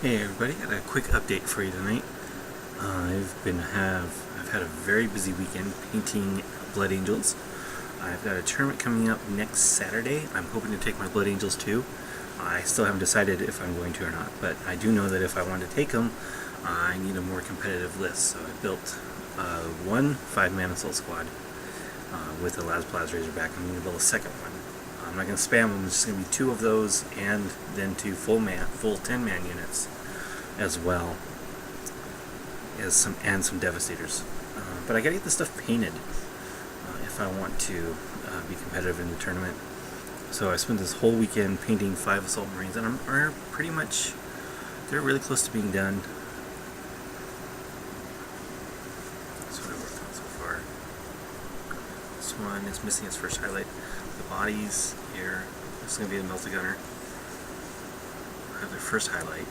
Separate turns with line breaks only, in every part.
Hey everybody, got a quick update for you tonight. I've had a very busy weekend painting Blood Angels. I've got a tournament coming up next Saturday. I'm hoping to take my Blood Angels too. I still haven't decided if I'm going to or not, but I do know that if I want to take them, I need a more competitive list. So I built one 5-man assault squad with a las-plas razorback. I'm going to build a second one. I'm not going to spam them. It's just going to be 2 of those, and then 2 full 10-man units as well as some devastators. But I got to get this stuff painted if I want to be competitive in the tournament. So I spent this whole weekend painting 5 assault marines, and they're really close to being done. That's what I worked on so far. This one is missing its first highlight. The bodies here, this is going to be a multi-gunner. Have their first highlight.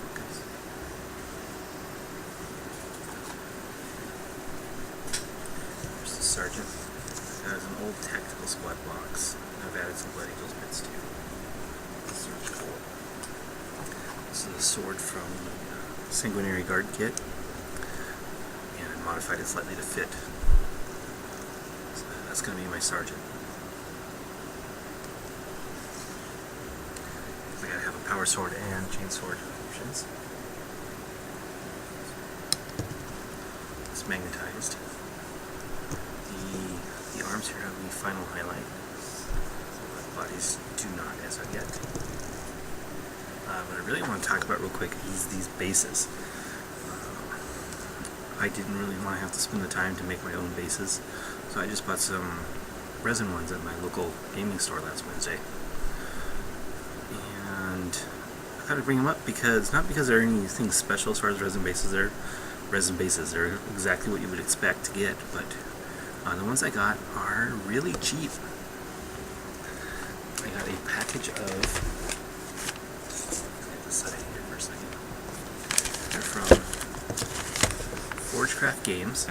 Focus. There's the sergeant. That is an old tactical squad box. I've added some Blood Angels bits too. This is really cool. This is a sword from the Sanguinary Guard kit, and I modified it slightly to fit. That's going to be my sergeant. I gotta have a power sword and chain sword options. It's magnetized. The arms here have the final highlight. The bodies do not as of yet. What I really want to talk about real quick is these bases. I didn't really want to have to spend the time to make my own bases, so I just bought some resin ones at my local gaming store last Wednesday. And I thought I'd bring them up not because they're anything special as far as resin bases. They're resin bases. They're exactly what you would expect to get, but the ones I got are really cheap. I got a package of, let's get this side here for a second. They're from Forgecraft Games.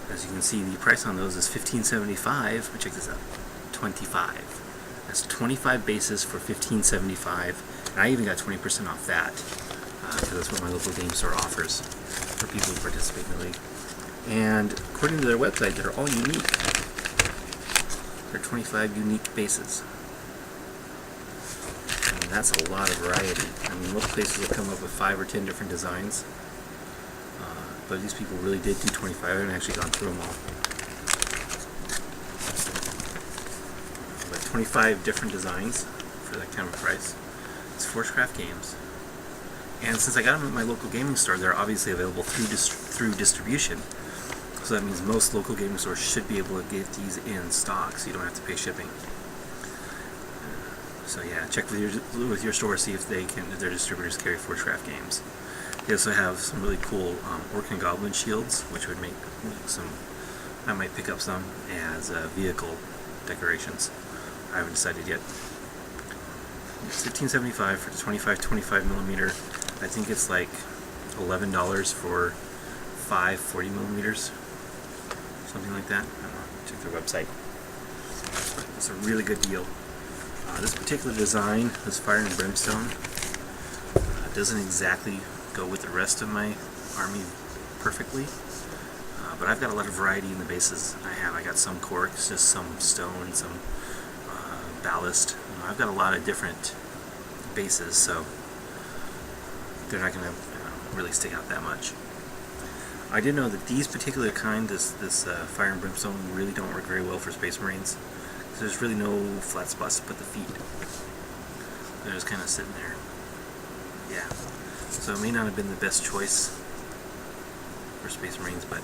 As you can see, the price on those is $15.75, but check this out, $25. That's 25 bases for $15.75, and I even got 20% off that, because that's what my local game store offers for people who participate in the league. And according to their website, they're all unique. They're 25 unique bases. And that's a lot of variety. I mean, most places will come up with 5 or 10 different designs. But these people really did do 25. I haven't actually gone through them all. But 25 different designs for that kind of price. It's Forgecraft Games. And since I got them at my local gaming store, they're obviously available through distribution. So that means most local gaming stores should be able to get these in stock, so you don't have to pay shipping. So yeah, check with your store, see if their distributors carry Forgecraft Games. They also have some really cool orc and goblin shields, which would make some. I might pick up some as vehicle decorations. I haven't decided yet. It's $15.75 for the 25 millimeter. I think it's like $11 for 5 40 millimeters, something like that. I don't know. Check their website. It's a really good deal. This particular design, this Fire and Brimstone, doesn't exactly go with the rest of my army perfectly, but I've got a lot of variety in the bases I have. I got some corks, just some stone, some ballast. I've got a lot of different bases, so they're not going to really stick out that much. I did know that these particular kind, this Fire and Brimstone, really don't work very well for Space Marines. So there's really no flat spots to put the feet. They're just kind of sitting there. Yeah. So it may not have been the best choice for Space Marines, but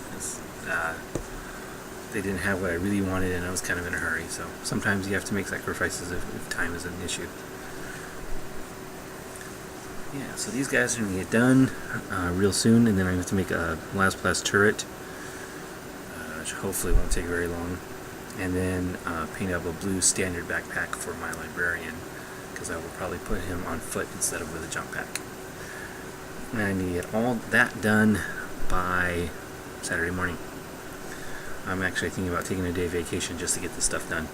they didn't have what I really wanted, and I was kind of in a hurry. So sometimes you have to make sacrifices if time is an issue. Yeah, so these guys are going to get done real soon, and then I have to make a las-plas turret, which hopefully won't take very long, and then paint up a blue standard backpack for my librarian, because I will probably put him on foot instead of with a jump pack. And I need to get all that done by Saturday morning. I'm actually thinking about taking a day vacation just to get this stuff done.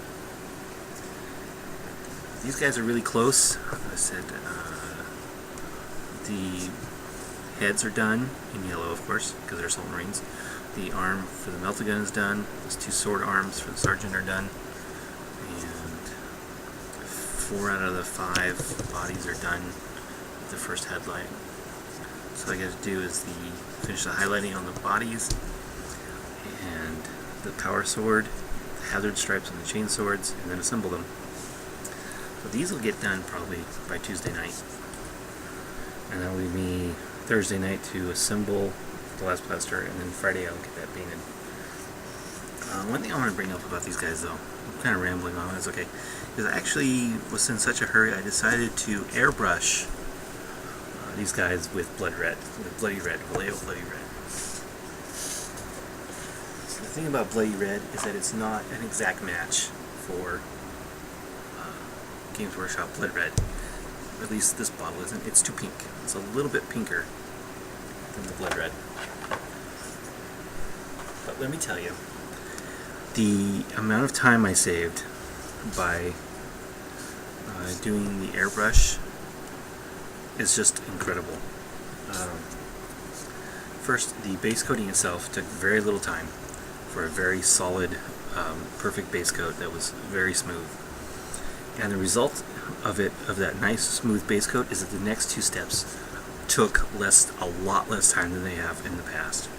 These guys are really close. I said the heads are done in yellow, of course, because they're Assault Marines. The arm for the melta gun is done. Those 2 sword arms for the sergeant are done. And 4 out of the 5 bodies are done with the first headlight. So all I got to do is finish the highlighting on the bodies and the power sword, the hazard stripes on the chain swords, and then assemble them. So these will get done probably by Tuesday night. And that'll leave me Thursday night to assemble the las-plas, and then Friday I'll get that painted. One thing I want to bring up about these guys, though, I'm kind of rambling on, it's okay, is I actually was in such a hurry I decided to airbrush these guys with blood red, with bloody red, Vallejo bloody red. So the thing about bloody red is that it's not an exact match for Games Workshop blood red. At least this bottle isn't. It's too pink. It's a little bit pinker than the blood red. But let me tell you, the amount of time I saved by doing the airbrush is just incredible. First, the base coating itself took very little time for a very solid, perfect base coat that was very smooth. And the result of that nice smooth base coat is that the next 2 steps took a lot less time than they have in the past.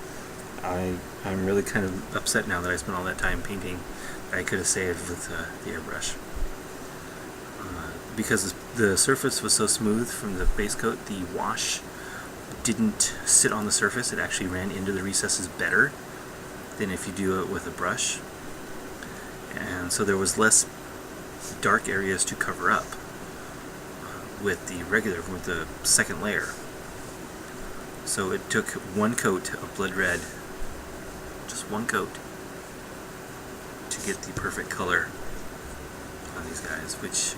I'm really kind of upset now that I spent all that time painting that I could have saved with the airbrush. Because the surface was so smooth from the base coat, the wash didn't sit on the surface. It actually ran into the recesses better than if you do it with a brush. And so there was less dark areas to cover up with the second layer. So it took 1 coat of blood red, just 1 coat, to get the perfect color on these guys, which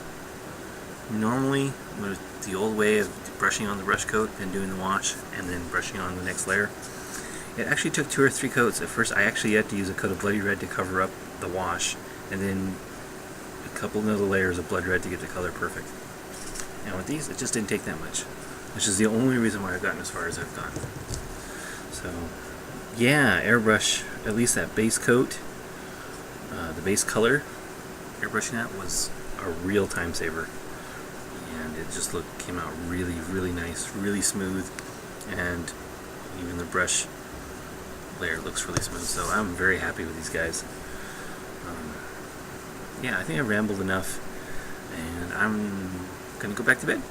normally, with the old way of brushing on the brush coat and doing the wash and then brushing on the next layer, it actually took 2 or 3 coats. At first I actually had to use a coat of bloody red to cover up the wash, and then a couple of other layers of blood red to get the color perfect. And with these, it just didn't take that much, which is the only reason why I've gotten as far as I've gone. So yeah, airbrush, at least that base coat, the base color, airbrushing that was a real time saver. And it just came out really, really nice, really smooth, and even the brush layer looks really smooth. So I'm very happy with these guys. Yeah, I think I rambled enough, and I'm gonna go back to bed.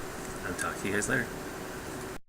I'll talk to you guys later.